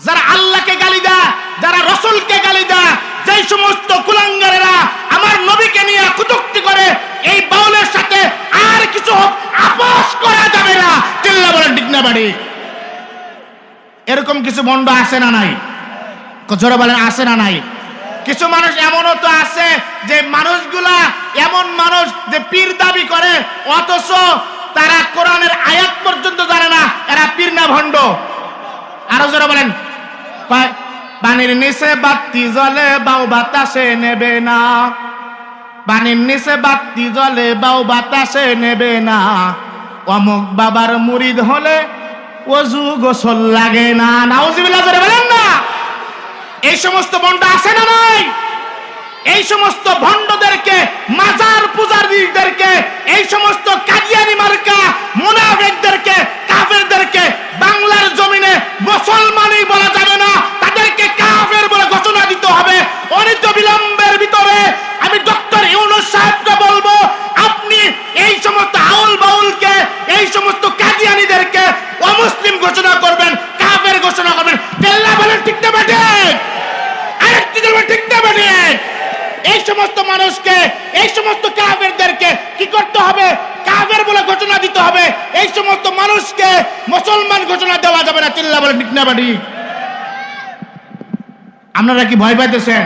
যারা আল্লাহকে গালি দেয়, যারা রাসূলকে গালি দেয়, যেই সমস্ত কুলাঙ্গারেরা আমার নবীকে নিয়ে কটূক্তি করে, এই বাউলের সাথে আর কিছু আপোষ করা যাবে না। চিল্লা বলেন ঠিক না বাড়ি? এরকম কিছু ভণ্ড আছে না নাই? জোরে বলেন আছে না নাই? কিছু মানুষ এমনও তো আছে যে মানুষগুলা এমন মানুষ যে পীর দাবি করে, অথচ তারা কোরআনের আয়াত পর্যন্ত জানে না। এরা পীর না ভণ্ড? আরো জোরে বলেন। পানির নিচে বাতি জ্বলে বাউ বাতাসে নেবে না, পানির নিচে বাতি জ্বলে বাউ বাতাসে নেবে না, অমুক বাবার মুরিদ হলে ওযু গোসল লাগে না। নাউজুবিল্লাহ, জোরে বলেন না। এই সমস্ত ভণ্ড আছে না নাই? এই সমস্ত ভণ্ডদেরকে, মাজার পূজারীদেরকে, এই সমস্ত কাদিয়ানি মার্কা মুনাফিকদেরকে, কাফেরদেরকে বাংলার জমিনে মুসলমানই বলা যাবে না, তাদেরকে কাফের বলে ঘোষণা দিতে হবে। অনিত বিলম্বের ভিতরে আমি ডক্টর ইউনূস সাহেবকে বলবো, আপনি এই সমস্ত আউল বাউলকে, এই সমস্ত কাদিয়ানিদেরকে অমুসলিম ঘোষণা করবেন, কাফের ঘোষণা করবেন। আল্লাহ বলেন ঠিক না বেটে? আরেকটি বলেন ঠিক না বেটে? এই সমস্ত মানুষকে, এই সমস্ত কাফেরদেরকে কি করতে হবে? কাফের বলে ঘোষণা দিতে হবে। এই সমস্ত মানুষকে মুসলমান ঘোষণা দেওয়া যাবে না। চিল্লা বলেন ঠিক না বাড়ি? আপনারা কি ভয় পাইতেছেন?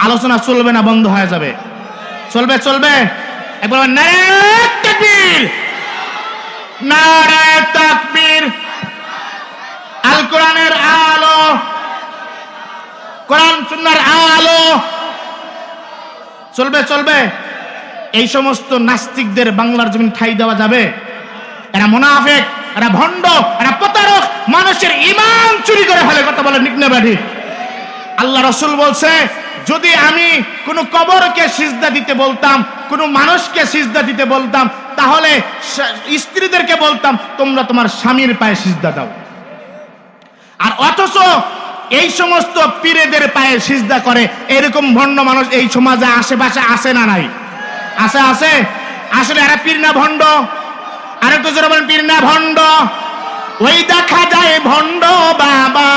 আলোচনা চলবে না বন্ধ হয়ে যাবে? চলবে, চলবে। একবার নারে তাকবীর, নারে তাকবীর। আল কোরআনের আলো, কোরআন সুন্নাহর আলো। চলবে, চলবে। এই সমস্ত নাস্তিকদের বাংলার জমিন ঠাঁই দেওয়া যাবে? এরা মুনাফিক, এরা ভণ্ড, এরা প্রতারক, মানুষের ঈমান চুরি করে ফেলে। কথা বলে ঠিক না বাড়ি? আল্লাহ রাসূল বলছে, যদি আমি কোন কবরকে সিজদা দিতে বলতাম, কোন মানুষকে সিজদা দিতে বলতাম, তাহলে স্ত্রীদেরকে বলতাম তোমরা তোমার স্বামীর পায়ে সিজদা দাও। আর অথচ এই সমস্ত পীরেদের পায়ে সিজদা করে এরকম ভণ্ড মানুষ এই সমাজে আশেপাশে আছে না নাই? আছে, আছে। আসলে এরা পীর না ভণ্ড? আরেকটু জোরে বলেন, পীর না ভণ্ড? ওই দেখা যায় ভণ্ড বাবা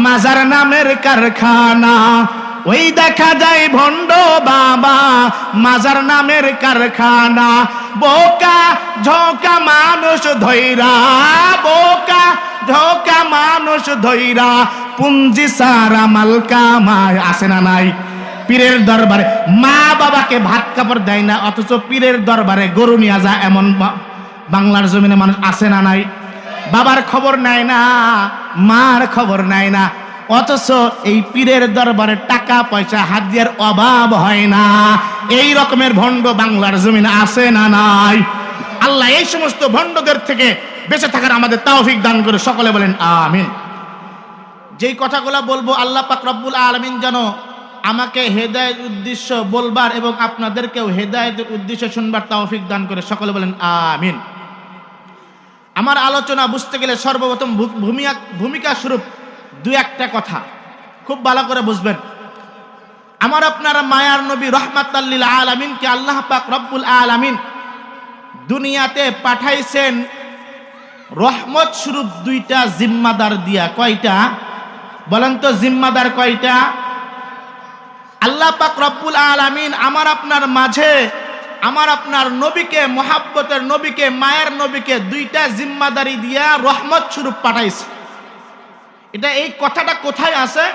মাজার নামের কারখানা, ওই দেখা যায় ভণ্ড বাবা মাজার নামের কারখানা। বোকা ঝোকা মানুষ ধৈরা, বোকা ঝোকা মানুষ ধৈরা, পুঞ্জি সারা মাল কামায়। আসে না নাই? পীরের দরবারে মা বাবাকে ভাত কাপড় দেয় না, অথচ পীরের দরবারে গরু নিয়ে যায় এমন বাংলার জমিনে মানুষ আছে না নাই? বাবার খবর নেয় না, মার খবর নেয় না, অথচ এই পীরের দরবারে টাকা পয়সা হাদিয়ার অভাব হয় না। এই রকমের ভণ্ড বাংলার জমিনে আছে না নাই? আল্লাহ এই সমস্ত ভণ্ডদের থেকে বেঁচে থাকার আমাদের তৌফিক দান করে। সকলে বলেন আমিন। যেই কথাগুলো বলবো আল্লাহ পাক রব্বুল আলামিন যেন আমাকে হেদায়েতের উদ্দেশ্য বলবার এবং আপনাদেরকেও হেদায়েতের উদ্দেশ্য শুনবার তৌফিক দান করে। সকলে বলেন আমিন। আমার আলোচনা বুঝতে গেলে সর্বপ্রথম ভূমিকা স্বরূপ দুই একটা কথা খুব ভালো করে বুঝবেন। আমার আপনার মায়ার নবী রাহমাতাল লিল আলামিনকে আল্লাহ পাক রব্বুল আলামিন দুনিয়াতে পাঠাইছেন রহমত স্বরূপ দুইটা জিম্মাদার দিয়া। কয়টা বলেন তো? জিম্মাদার কয়টা? আল্লাহ পাক রব্বুল আলামিন আমার আপনার মাঝে, আমার আপনার নবীকে, মুহাব্বতের নবীকে, মায়ের নবীকে দুইটা জিম্মাদারি দিয়া রহমত স্বরূপ পাঠাইছে। এটা এই কথাটা কোথায় আছে?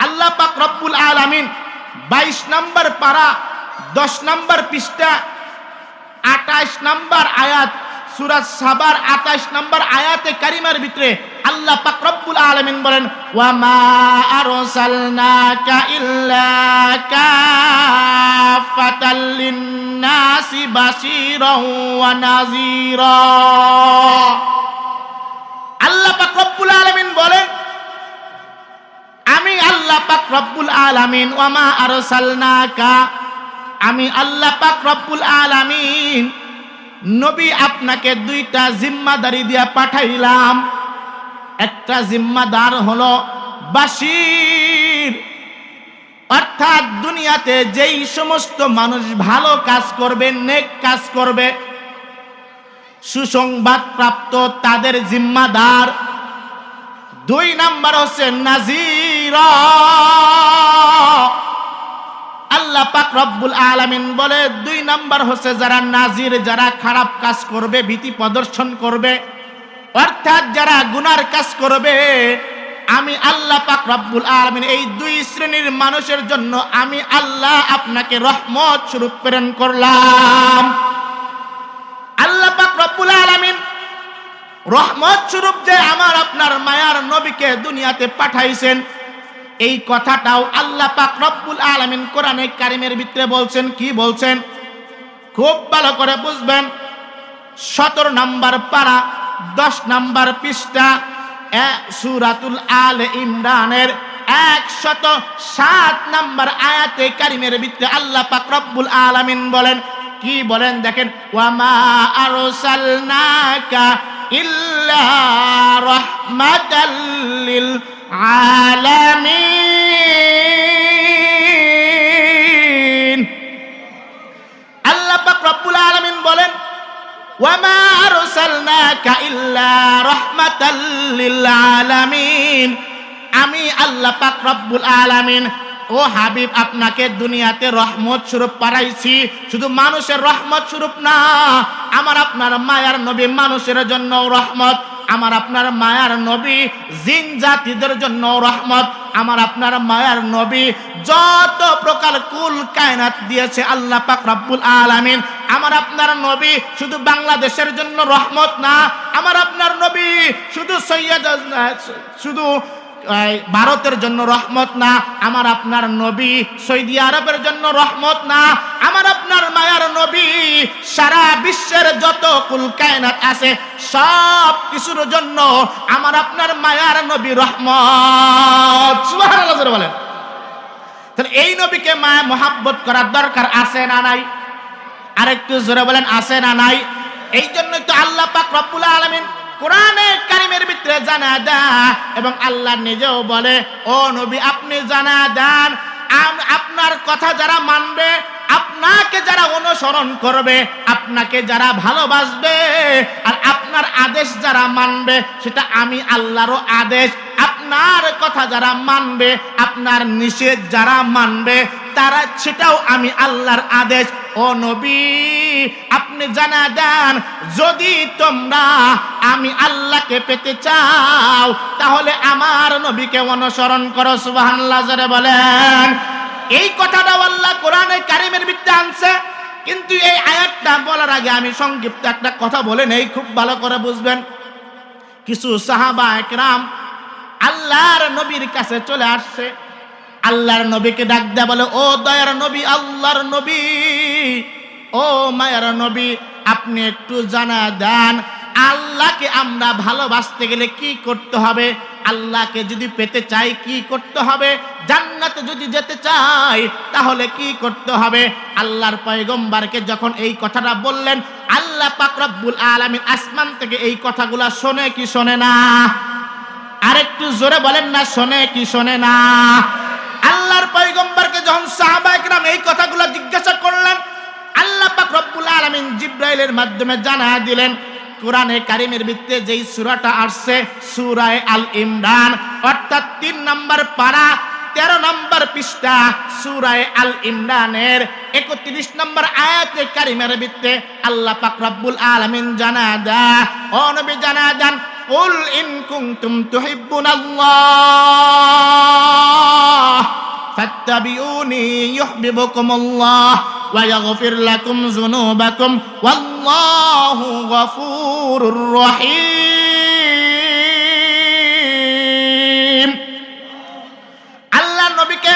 আল্লাহ পাক রব্বুল আলামিন 22 নম্বর পারা 10 নম্বর পৃষ্ঠা 28 নম্বর আয়াত সূরা সাবার 28 নম্বর আয়াতে কারিমার ভিতরে আল্লাহ পাক রব্বুল আলামিন বলেন, ওয়া মা আরসালনাকা ইল্লা কাফাতাল লিন্নাসি বাশীরাও ওয়া নাযীরা। আল্লাহ পাক রব্বুল আলামিন বলেন, আমি আল্লাহ পাক রব্বুল আলামিন, ওয়া মা আরসালনাকা, আমি আল্লাহ পাক রব্বুল আলামিন নবী আপনাকে দুইটা জিম্মাদারি দিয়া পাঠাইলাম। একটা জিম্মাদার হলো বাশীর, অর্থাৎ দুনিয়াতে যেই সমস্ত মানুষ ভালো কাজ করবে, নেক কাজ করবে, সুসংবাদ প্রাপ্ত তাদের জিম্মাদার। দুই নাম্বার হচ্ছে নাজিরা। আল্লাহ পাক রব্বুল আলামিন বলে দুই নাম্বার হচ্ছে যারা নাজির, যারা খারাপ কাজ করবে, ভীতি প্রদর্শন করবে, অর্থাৎ যারা গুনার কাজ করবে, আমি আল্লাহ পাক রব্বুল আলামিন এই দুই শ্রেণীর মানুষের জন্য আমি আল্লাহ আপনাকে রহমত স্বরূপ প্রেরণ করলাম। আল্লাহ পাক রব্বুল আলামিন রহমত স্বরূপ যে আমার আপনার মায়ার নবীকে দুনিয়াতে পাঠাইছেন, এই কথাটাও আল্লাহ পাক রব্বুল আলামিন কোরআনে কারিমের ভিতরে বলছেন। কি বলছেন? খুব ভালো করে বুঝবেন। 17 নম্বর পারা 10 নম্বর পৃষ্ঠা সূরাতুল আলে ইমরানের 107 নম্বর আয়াতে কারিমের ভিতরে আল্লাহ পাক রব্বুল আলামিন বলেন, কি বলেন দেখেন, ওয়ামা আরসালনাকা ইল্লা রাহমাতাল লিল আলামিন। আল্লাহ পাক রব্বুল আলামিন বলেন, ওয়ামা আরসালনাকা ইল্লা রাহমাতাল লিল আলামিন। আমি আল্লাহ পাক রব্বুল আলামিন ও হাবিব আপনাকে দুনিয়াতে রহমত স্বরূপ পাঠাইছি। শুধু মানুষের রহমত স্বরূপ না, আমার আপনার মায়ার নবী মানুষের জন্য রহমত, আমার আপনার মায়ার নবী জিন জাতিদের জন্য রহমত, আমার আপনার মায়ার নবী যত প্রকার কুল কায়নাত দিয়েছে আল্লাহ পাক রব্বুল আলামিন, আমার আপনার নবী শুধু বাংলাদেশের জন্য রহমত না, আমার আপনার নবী শুধু ভারতের জন্য রহমত না, আমার আপনার নবী সৌদি আরবের জন্য রহমত না, আমার আপনার মায়ার নবী সারা বিশ্বের যত কুল কায়নাত আছে সব কিছুর জন্য আমার আপনার মায়ার নবী রহমত। সুবহানাল্লাহ জোরে বলেন। তাহলে এই নবীকে মায়া মোহাব্বত করার দরকার আছে না নাই? আরেকটু জোরে বলেন, আছে না নাই? এই জন্যই তো আল্লাহ পাক রব্বুল আলামিন কোরআনে কারিমের ভিতরে জানা দেন এবং আল্লাহ নিজেও বলে, ও নবী আপনি জানা দেন, আপনার কথা যারা মানবে, আপনাকে যারা অনুসরণ করবে, আপনাকে যারা ভালোবাসবে, আর আপনার আদেশ যারা মানবে, সেটা আমি আল্লাহরও আদেশ। আপনার কথা যারা মানবে, আপনার নিষেধ যারা মানবে, তারা সেটাও আমি আল্লাহর আদেশ। ও নবী আপনি জানা দেন, যদি তোমরা আমি আল্লাহকে পেতে চাও তাহলে আমার নবীকে অনুসরণ করো। সুবহানাল্লাহ জোরে বলেন। এই কথাটা আল্লাহ কোরআনে কারিমের ভিতরে আনছে। কিন্তু এই আয়াতটা বলার আগে আমি সংক্ষিপ্ত একটা কথা বলে নেই, খুব ভালো করে বুঝবেন। কিছু সাহাবা একরাম আল্লাহর নবীর কাছে চলে আসছে, আল্লাহর নবীকে ডাক দেয়া বলে, ও দয়ার নবী, আল্লাহর নবী, ও মায়ার নবী, আপনি একটু জানা দেন আল্লাহকে আমরা ভালোবাসতে গেলে কি করতে হবে, আল্লাহকে যদি পেতে চাই কি করতে হবে, জান্নাতে যদি যেতে চাই তাহলে কি করতে হবে। আল্লাহর পয়গম্বরকে যখন এই কথাটা বললেন, আল্লাহ পাক রব্বুল আলামিন আসমান থেকে এই কথাগুলা শোনে কি শোনে না? আরেকটু জোরে বলেন না, শোনে কি শোনে না? আল্লাহর পয়গম্বরকে যখন সাহাবা একরাম এই কথাগুলো জিজ্ঞাসা করলেন, আল্লাহ পাক রব্বুল আলামিন জিবরাইলের মাধ্যমে জানা দিলেন। কোরআনে কারিমের ভিতরে যেই সূরাটা আসছে সূরা আল ইমরান, অর্থাৎ 3 নম্বর পারা 13 নম্বর পৃষ্ঠা সূরা আল ইমরানের 31 নম্বর আয়াতে কারিমের ভিতরে আল্লাহ পাক রব্বুল আলামিন জানা দেন, ও নবী জানা দেন, কুল ইন কুনতুম তুহিব্বুনাল্লাহ ফাত্তাবিউনি ইউহিব্বুকুমুল্লাহ ওয়া ইয়াগফির লাকুম যুনুবাকুম ওয়াল্লাহু গফুরুর রহিম। আল্লাহ নবীকে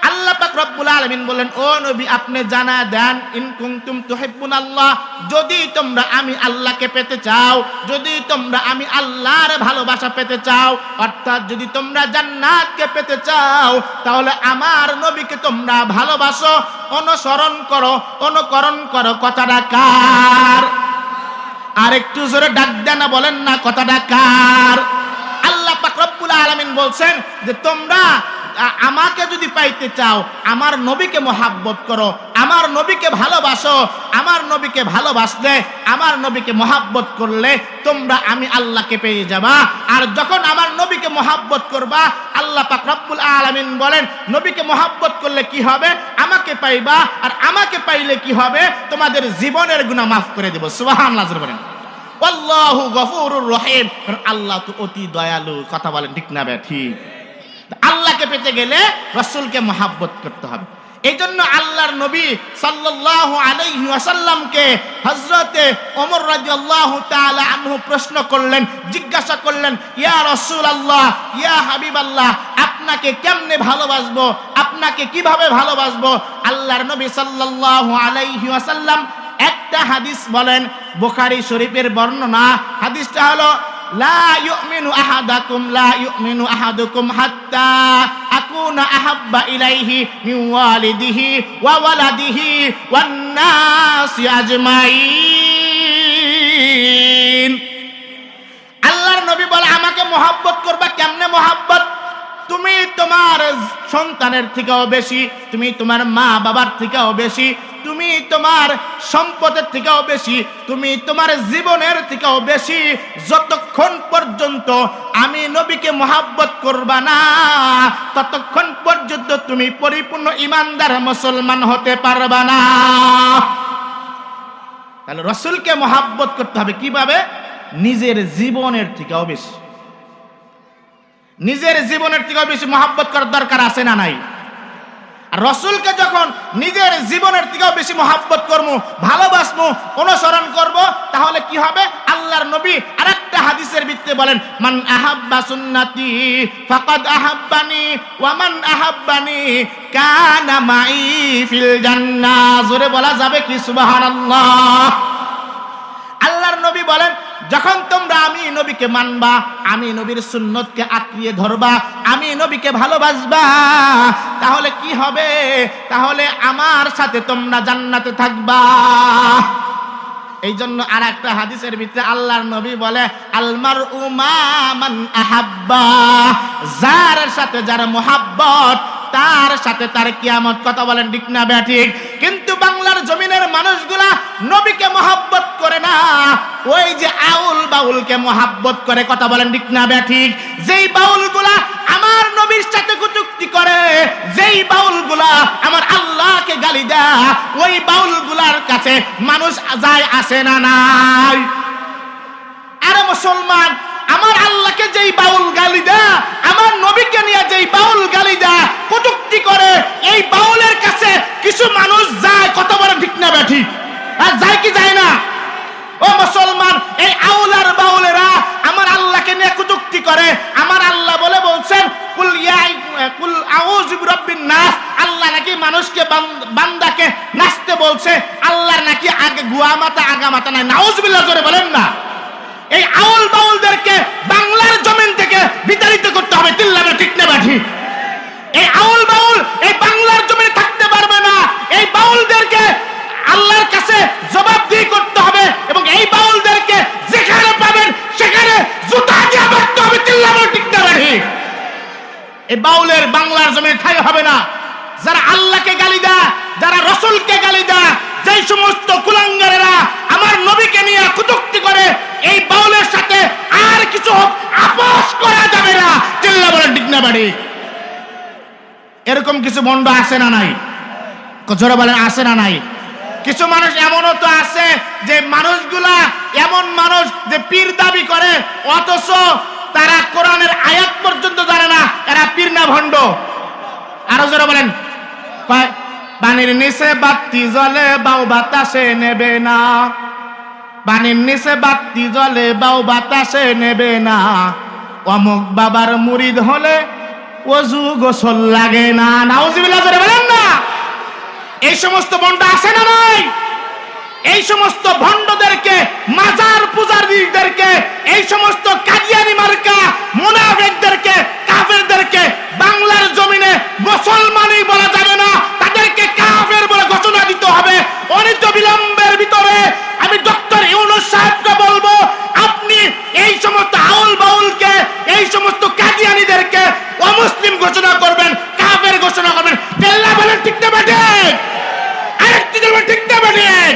আল্লাহ পাক রব্বুল আলামিন বলেন, ও নবী আপনি জানা দেন, ইন কুনতুম তুহিব্বুনাল্লাহ, যদি তোমরা আমি আল্লাহকে পেতে চাও, যদি তোমরা আমি আল্লাহর ভালোবাসা পেতে চাও, অর্থাৎ যদি তোমরা জান্নাতকে পেতে চাও, তাহলে আমার নবীকে তোমরা ভালোবাসো, অনুসরণ করো, অনুকরণ করো। কথাটা কার? আর একটু জোরে ডাক দেন না, বলেন না কথাটা কার? আল্লাহ পাক রব্বুল আলামিন বলছেন যে তোমরা আমাকে যদি পাইতে চাও, আমার নবীকে মোহাব্বত করো, আমার নবীকে ভালোবাসো, আমার নবীকে ভালোবাসলে, আমার নবীকে মহাব্বত করলে তোমরা আমি আল্লাহকে পেয়ে যাবা। আর যখন আমার নবীকে মহাব্বত করবা, আল্লাহ পাক রব্বুল আলামিন বলেন নবীকে মহাব্বত করলে কি হবে, আমাকে পাইবা। আর আমাকে পাইলে কি হবে, তোমাদের জীবনের গুনাহ মাফ করে দেব। সুবহানাল্লাহ বলেন। আল্লাহু গফুরুর রহিম, আল্লাহ তো অতি দয়ালু। কথা বলেন ঠিক না ঠিক? আল্লাহকে পেতে গেলে রাসূলকে মহাব্বত করতে হবে। এই জন্য আল্লাহর নবী সাল্লাল্লাহু আলাইহি ওয়াসাল্লামকে হযরতে ওমর রাদিয়াল্লাহু তাআলা আনহু প্রশ্ন করলেন, জিজ্ঞাসা করলেন, ইয়া রাসূলুল্লাহ, ইয়া হাবিবাল্লাহ, আপনাকে কেমনে ভালোবাসবো, আপনাকে কিভাবে ভালোবাসবো? আল্লাহর নবী সাল্লাল্লাহু আলাইহি ওয়াসাল্লাম একটা হাদিস বলেন, বুখারী শরীফের বর্ণনা। হাদিসটা হলো লা ইউমিনু আহাদুকুম হাত্তা আকুনা আহাব্বা ইলাইহি মিন ওয়ালিদিহি ওয়া ওয়ালাদিহি ওয়ান নাসি আজমাইন। আল্লাহর নবী বলে আমাকে মহব্বত করবা। কেমনে মহব্বত? তুমি তোমার সন্তানের থেকেও বেশি, তুমি তোমার মা বাবার থেকেও বেশি, তুমি তোমার সম্পদের থেকেও বেশি, তুমি তোমার জীবনের থেকেও বেশি, যতক্ষণ পর্যন্ত আমি নবীকে মহব্বত করবা না, ততক্ষণ পর্যন্ত তুমি পরিপূর্ণ ঈমানদার মুসলমান হতে পারবা না। তাহলে রাসূলকে মহব্বত করতে হবে কিভাবে? নিজের জীবনের থেকেও বেশি। নিজের জীবনের থেকেও বেশি মহব্বত করার দরকার আছে না নাই? আর রাসূলকে যখন নিজের জীবনের থেকেও বেশি মহব্বত করব, ভালোবাসবো, অনুসরণ করব, তাহলে কি হবে? আল্লাহর নবী আরেকটা হাদিসের ভিত্তিতে বলেন, মান আহাব্বা সুন্নতি ফাকাদ আহাব্বানি ওয়া মান আহাব্বানি কানা মাই ফিল জান্নাহ। জোরে বলা যাবে কি সুবহানাল্লাহ? আল্লাহর নবী বলেন, যখন তোমরা আমি নবীকে মানবা, আমি নবীর সুন্নতকে আঁকড়িয়ে ধরবা, আমি নবীকে ভালোবাসবা, তাহলে কি হবে? তাহলে আমার সাথে তোমরা জান্নাতে থাকবা। এই জন্য আর একটা হাদিসের ভিতরে আল্লাহর নবী বলে, আলমারউ মা মান আহাব্বা, যার সাথে যার মহব্বত তার সাথে তার কিয়ামত। কথা বলেন ঠিক না ঠিক? কিন্তু বাংলার জমিনের মানুষগুলা নবীকে মহব্বত করে না, ওই যে আউল বাউলকে মহব্বত করে। কথা বলেন ঠিক না ঠিক? যেই বাউলগুলা আমার নবীর সাথে কটূক্তি করে, যেই বাউলগুলা আমার আল্লাহকে গালি দেয়, ওই বাউলগুলার কাছে মানুষ যায় আসে না নাই? আরে মুসলমান, আমার আল্লাহকে যেই বাউল গালি দেয়, আমার নবীকে নিয়ে যেই বাউল গালি দেয়, কটূক্তি করে, এই বাউলের কাছে কিছু মানুষ যায়। কথা বলে ঠিক না ঠিক? আর যায় কি যায় না? ও মুসলমান, এই আউল আর বাউলেরা আমার আল্লাহকে নিয়ে কটূক্তি করে। আমার আল্লাহ বলছেন, কুল আউযু বিরাব্বিন নাস। আল্লাহ নাকি মানুষকে, বান্দাকে নাচতে বলছে। আল্লাহর নাকি আগে গুয়া মাথা আগা মাথা নাই। নাউজুবিল্লাহ জোরে বলেন না। এই আউল বাউলদেরকে বাংলার জমিন থেকে বিতাড়িত করতে হবে। তিল্লাবে ঠিক না ঠিক? এই আউল বাউল এই বাংলার জমিনে থাকতে পারবে না। এই বাউলদেরকে আল্লাহর কাছে জবাবদিহি করতে হবে, এবং এই বাউলদেরকে যেখানে পাবেন সেখানে জুতা দিয়ে মারতে হবে। তিল্লাবে ঠিক না ঠিক? এই বাউলের বাংলার জমিনে ঠাঁই হবে না। যারা আল্লাহকে গালি দেয়, যারা রাসূলকে গালি দেয়, যেই সমস্ত কুলাঙ্গারেরা আমার নবীকে নিয়ে কটূক্তি করে, এই বাউলের সাথে আর কিছু আপোষ করা যাবে না। চিল্লা বলেন ঠিক না বাড়ি? এরকম কিছু বন্ড আছে না নাই? জোরে বলেন আছে না নাই? কিছু মানুষ এমনও তো আছে যে মানুষগুলা এমন মানুষ যে পীর দাবি করে, অথচ তারা কোরআনের আয়াত পর্যন্ত জানে না। এরা পীর না ভণ্ড? আরো জোরে বলেন। পানির নিচে বাতি জ্বলে বাউ বাতাসে নেবে না, পানির নিচে বাতি জ্বলে বাউ বাতাসে নেবে না, অমুক বাবার মুরিদ হলে ওযু গোসল লাগে না। নাউজুবিল্লাহ জোরে বলেন না। এই সমস্ত ভণ্ড আছে না নাই? এই সমস্ত ভণ্ডদেরকে, মাজার পূজারীদেরকে, এই সমস্ত কাদিয়ানি মার্কা মুনাফিকদেরকে, কাফেরদেরকে বাংলার জমিনে মুসলমানই বলা যাবে না, তাদেরকে কাফের বলে ঘোষণা দিতে হবে। অনিত বিলম্বের ভিতরে আমি ডক্টর ইউনূস সাহেবকে বলবো, আপনি এই সমস্ত আউল বাউলকে, এই সমস্ত কাদিয়ানিদেরকে অমুসলিম ঘোষণা করবেন, কাফের ঘোষণা করবেন। আল্লাহ বলেন ঠিক না ঠিক? আরেকটি বলেন ঠিক না ঠিক?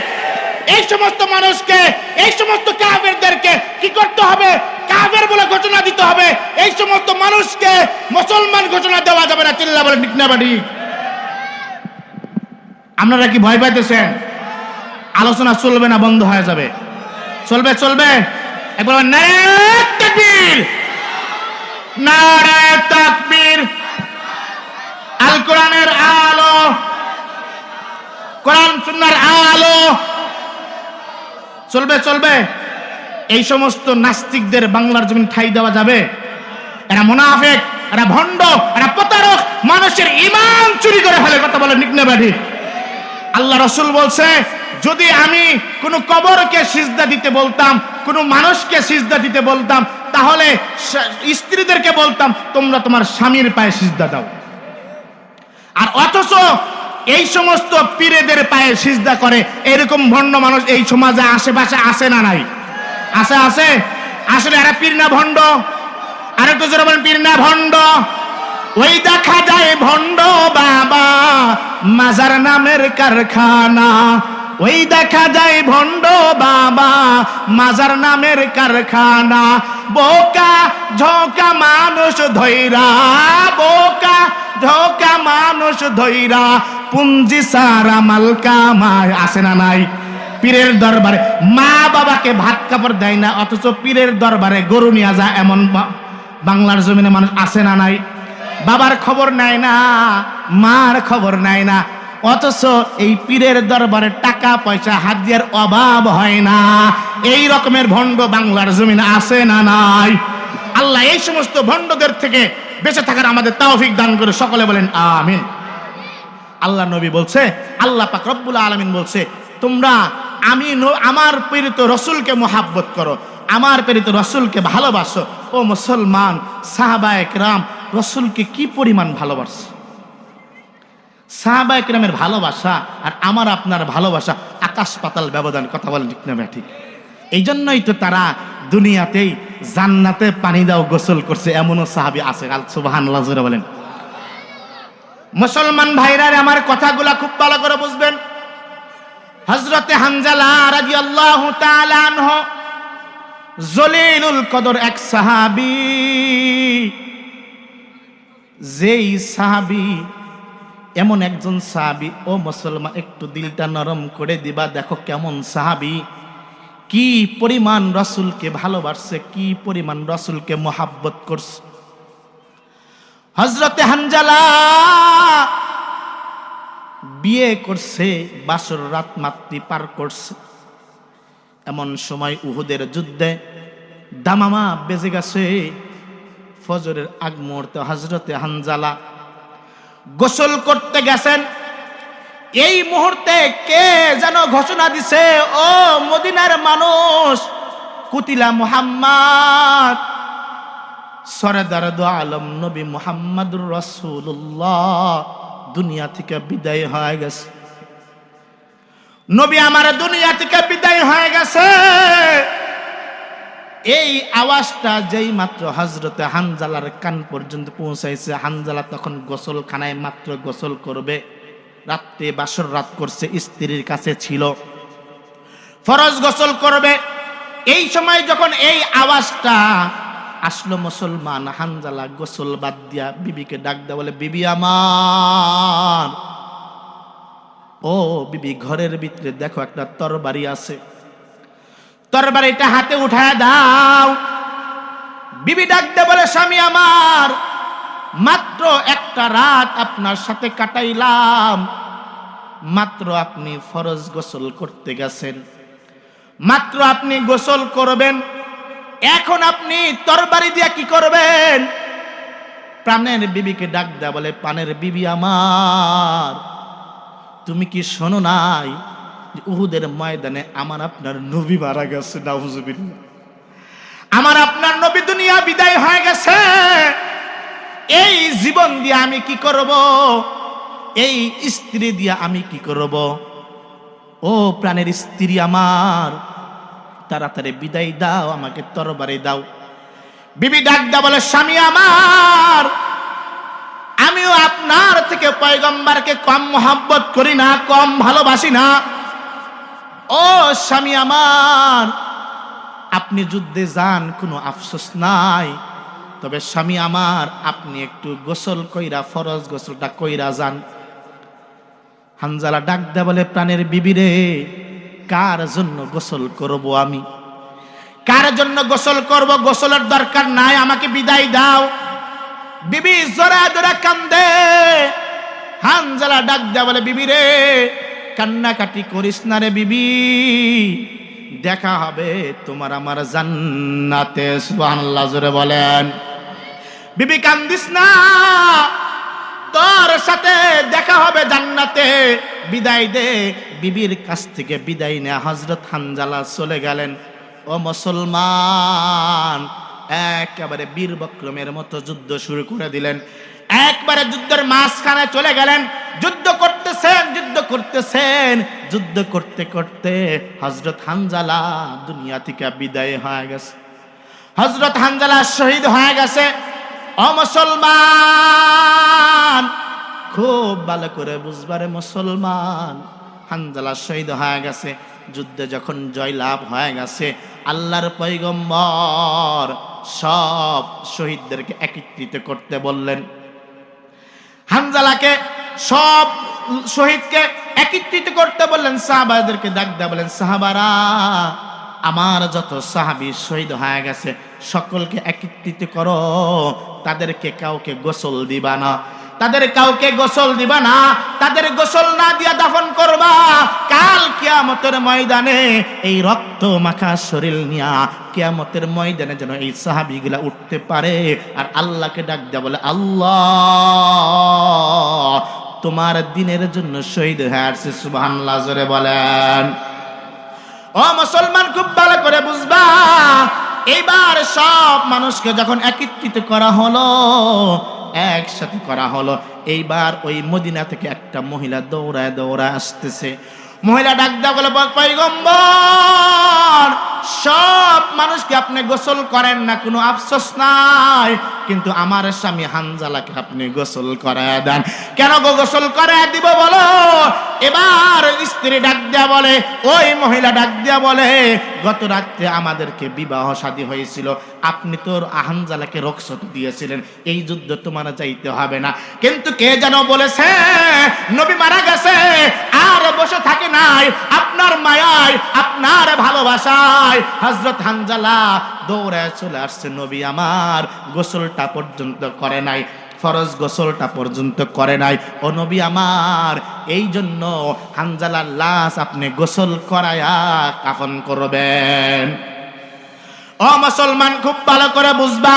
সমস্ত মানুষকে, এই সমস্ত কাফেরদেরকে কি করতে হবে? কাফের বলে ঘোষণা দিতে হবে। এই সমস্ত মানুষকে মুসলমান ঘোষণা দেওয়া যাবে না। চিল্লা বলে ঠিক না বাড়ি? আপনারা কি ভয় পাইতেছেন? আলোচনা চলবে না, বন্ধ হয়ে যাবে? চলবে চলবে। একবার নারে তাকবীর, নারে তাকবীর। আল কোরআনের আলো, কোরআন সুন্নাহর আলো। চলবে চলবে। এই সমস্ত নাস্তিকদের বাংলার জমিন ঠাঁই দেওয়া যাবে? এরা মুনাফিক, এরা ভণ্ড, এরা প্রতারক, মানুষের ঈমান চুরি করে ফেলে। কথা বলে ঠিক না বাড়ি? আল্লাহ রাসূল বলছে, যদি আমি কোন কবরকে সিজদা দিতে বলতাম, কোন মানুষকে সিজদা দিতে বলতাম, তাহলে স্ত্রীদেরকে বলতাম তোমরা তোমার স্বামীর পায়ে সিজদা দাও। আর অথচ এই সমস্ত পীরেদের পায়ে সিজদা করে এরকম ভণ্ড মানুষ এই সমাজে আশেপাশে আছে না নাই? আছে আছে। আসলে এরা পীর না ভণ্ড? আর একটু জোরে বলেন, পীর না ভণ্ড? ওই দেখা যায় ভণ্ড বাবা মাজার নামের কারখানা। ওই দেখা যায় ভণ্ড বাবা মাজার নামের কারখানা। বোকা ঝোকা মানুষ ধৈরা, বোকা ঝোকা মানুষ ধৈরা পুঞ্জি সারা মাল কামায়। আসে না নাই? পীরের দরবারে মা বাবাকে ভাত কাপড় দেয় না, অথচ পীরের দরবারে গরু নিয়ে যায় এমন বাংলার জমিনে মানুষ আছে না নাই? বাবার খবর নেয় না, মার খবর নেয় না, অথচ এই পীরের দরবারে টাকা পয়সা হাদিয়ার অভাব হয় না। এই রকমের ভণ্ড বাংলার জমিনে আছে না নাই? আল্লাহ এই সমস্ত ভণ্ডদের থেকে বেঁচে থাকার আমাদের তৌফিক দান করে। সকলে বলেন আমিন। আল্লাহ নবী বলছে, আল্লাহ পাক রব্বুল আলামিন বলছে, তোমরা আমার প্রেরিত রসুলকে মোহাব্বত করো, আমার প্রেরিত রসুলকে ভালোবাসো। ও মুসলমান, সাহাবায়ে কেরাম রসুলকে কি পরিমাণ ভালোবাসে! সাহাবায়ে কেরামের ভালোবাসা আর আমার আপনার ভালোবাসা আকাশ পাতাল ব্যবধান। কথা বলেন ঠিক না ঠিক? এই জন্যই তো তারা দুনিয়াতেই জান্নাতে পানি দাও গোসল করছে, এমনও সাহাবী আছে। সুবহানাল্লাহ জোরে বলেন। মুসলমান ভাইরা আমার কথাগুলা খুব ভালো করে বুঝবেন। হযরতে হানজালা রাদিয়াল্লাহু তাআলা আনহু জলিলুল কদর এক সাহাবী। যেই সাহাবী, এমন একজন সাহাবী, ও মুসলমান একটু দিলটা নরম করে দিবা, দেখো কেমন সাহাবী, কি পরিমাণ রাসূলকে ভালোবাসছে, কি পরিমাণ রাসূলকে মোহাব্বত করছে। হযরতে হানজালা বিয়ে করছে, বাসর রাত মাত্রি পার করছে। এমন সময় উহুদের যুদ্ধে দামামা বেজে গেছে। ফজরের আগ মুহূর্তে হযরতে হানজালা গোসল করতে গেছেন। এই মুহূর্তে কে যেন ঘোষণা দিছে, ও মদিনার মানুষ, কুতিলা মুহাম্মদ, সরদার দু আলম নবী মুহাম্মদুর রাসূলুল্লাহ দুনিয়া থেকে বিদায় হয়ে গেছে। নবী আমার দুনিয়া থেকে বিদায় হয়ে গেছে। এই আওয়াজটা যেই মাত্র হযরতে হানজালার কান পর্যন্ত পৌঁছাইছে, হানজালা তখন গোসলখানায় মাত্র গোসল করবে, রাত্রে বাসর রাত করছে, স্ত্রীর কাছে ছিল, ফরজ গোসল করবে। এই সময় যখন এই আওয়াজটা আসলো, মুসলমান হানজালা গোসল বাদ দিয়া বিবিকে ডাক দেয়া বলে, বিবি আমার, ও বিবি, ঘরের ভিতরে দেখো একটা তরবারি আছে, তরবারিটা হাতে উঠায় দাও। বিবি ডাক দেয়া বলে, স্বামী আমার, মাত্র একটা রাত আপনার সাথে কাটাইলাম, মাত্র আপনি ফরজ গোসল করতে গেছেন, মাত্র আপনি গোসল করবেন, এখন আপনি তরবারি দিয়া কি করবেন? প্রাণের বিবিকে ডাক দেয়া বলে, প্রাণের বিবি আমার, তুমি কি শোনো নাই উহুদের ময়দানে আমার আপনার নবী মারা গেছে? নাউজুবিল্লাহ। আমার আপনার নবী দুনিয়া বিদায় হয়ে গেছে। এই জীবন দিয়ে আমি কি করব? এই স্ত্রী দিয়ে আমি কি করব? ও প্রাণের স্ত্রী আমার, তাড়াতাড়ি বিদায় দাও, আমাকে তরবারি দাও। বিবি ডাক দেয়া বলে, স্বামী আমার, আমিও আপনার থেকে পয়গম্বরকে কম মোহাব্বত করি না, কম ভালোবাসি না। ও স্বামী আমার, আপনি যুদ্ধে যান, কোনো আফসোস নাই, তবে স্বামী আমার আপনি একটু গোসল কইরা, ফরজ গোসলটা কইরা যান। হানজালা ডাক দেয়া বলে, প্রাণের বিবি রে, কার জন্য গোসল করব আমি? কার জন্য গোসল করব? গোসলের দরকার নাই, আমাকে বিদায় দাও। বিবি জোরা জোরা কান্দে। হানজালা ডাক দেয়া বলে, বিবি রে, কান্নাকাটি করিস না রে বিবি, দেখা হবে তোমার আমার জান্নাতে। সুবহানাল্লাহ, জোরে বলেন। বিবি কান্দিস না, তোর সাথে দেখা হবে জান্নাতে, বিদায় দে। বিবির কাছ থেকে বিদায় নেয়া হযরত হানজালা চলে গেলেন। ও মুসলমান, একেবারে বীর বিক্রমের মতো যুদ্ধ শুরু করে দিলেন। একবারে যুদ্ধের মাঝখানে চলে গেলেন। যুদ্ধ করতেছেন, যুদ্ধ করতেছেন, যুদ্ধ করতে করতে হযরত হানজালা দুনিয়া থেকে বিদায় হয়ে গেছে। হযরত হানজালা শহীদ হয়ে গেছে। ও মুসলমান, খুব ভালো করে বুঝবারে মুসলমান, হানজালা শহীদ হয়ে গেছে। যুদ্ধে যখন জয়লাভ হয়ে গেছে, আল্লাহর পয়গম্বর সব শহীদদেরকে একত্রিত করতে বললেন। হানজালাকে, সব শহীদকে একত্রিত করতে বললেন। সাহাবাদেরকে ডাক দেয়া বলেন, সাহাবারা, আমার যত সাহাবী শহীদ হয়ে গেছে সকলকে একত্রিত করো, তাদেরকে কাউকে গোসল দিবা না, তাদের কাউকে গোসল দিবা না, তাদের গোসল না দিয়া দাফন করবা। কাল কিয়ামতের ময়দানে এই রক্ত মাখা শরীর নিয়া কিয়ামতের ময়দানে যেন এই সাহাবীগুলা উঠতে পারে আর আল্লাহকে ডাক দেয়া বলে, আল্লাহ তোমার দিনের জন্য শহীদ হয়ে আসছে। সুবহানাল্লাহ, জোরে বলেন। ও মুসলমান, খুব ভালো করে বুঝবা, এইবার সব মানুষকে যখন একত্রিত করা হলো, একসাথে করা হলো, এইবার ওই মদিনা থেকে একটা মহিলা দৌড়ায় দৌড়ায় আসতেছে। মহিলা ডাক দেয়া বলে, পয়গম্বর, সব মানুষকে আপনি গোসল করেন না, কোনো আফসোস নাই, কিন্তু আমার স্বামী হানজালাকে আপনি গোসল করায় দেন। কেন গো গোসল করায় দিব বলো? এবার স্ত্রী ডাক দেয়া বলে, ওই মহিলা ডাক দেয়া বলে, গত রাত্রে আমাদেরকে বিবাহ শাদী হয়েছিল, আপনি তোর হানজালাকে রক্ষত দিয়েছিলেন, এই যুদ্ধ তোমার যাইতে হবে না। কিন্তু কে যেন বলেছে নবী মারা গেছে, আর বসে থাকে নাই, আপনার মায়ায়, আপনার ভালোবাসায় হযরত হানজালা দৌড়ে চলে আসছে। নবী আমার গোসলটা পর্যন্ত করে নাই, ফরজ গোসলটা পর্যন্ত করে নাই। ও নবী আমার, এই জন্য হানজালার লাশ আপনি গোসল করায়া কাফন করবেন। ও মুসলমান, খুব ভালো করে বুঝবা,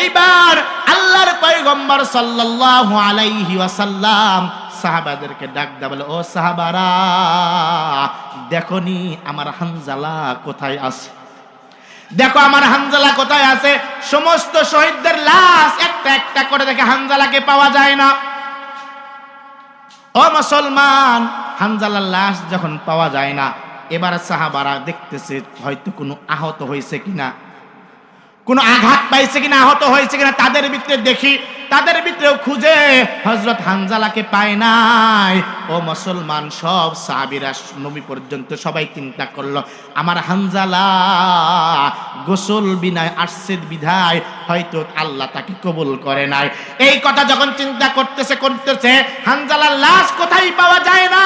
এইবার আল্লাহর পয়গম্বর সাল্লাল্লাহু আলাইহি ওয়াসাল্লাম সাহাবাদেরকে ডাক দেয়া বলে, ও সাহাবারা, দেখনি আমার হানজালা কোথায় আছে, দেখো আমার হানজালা কোথায় আছে। সমস্ত শহীদদের লাশ একটা একটা করে দেখে, হানজালাকে পাওয়া যায় না। ও মুসলমান, হানজালার লাশ যখন পাওয়া যায় না, এবার সাহাবারা দেখতেছে হয়তো কোনো আহত হয়েছে কিনা, কোনো আঘাত পাইছে কিনা, আহত হয়েছে কিনা, তাদের ভিতরে দেখি, তাদের ভিতরেও খুঁজে হযরত হানজালাকে পায় নাই। ও মুসলমান, সব সাহাবীরা নবী পর্যন্ত সবাই চিন্তা করলো, আমার হানজালা গোসল বিনায় আসছে বিধায় হয়তো আল্লাহ তাকে কবুল করে নাই। এই কথা যখন চিন্তা করতেছে হানজালার লাশ কোথায় পাওয়া যায় না,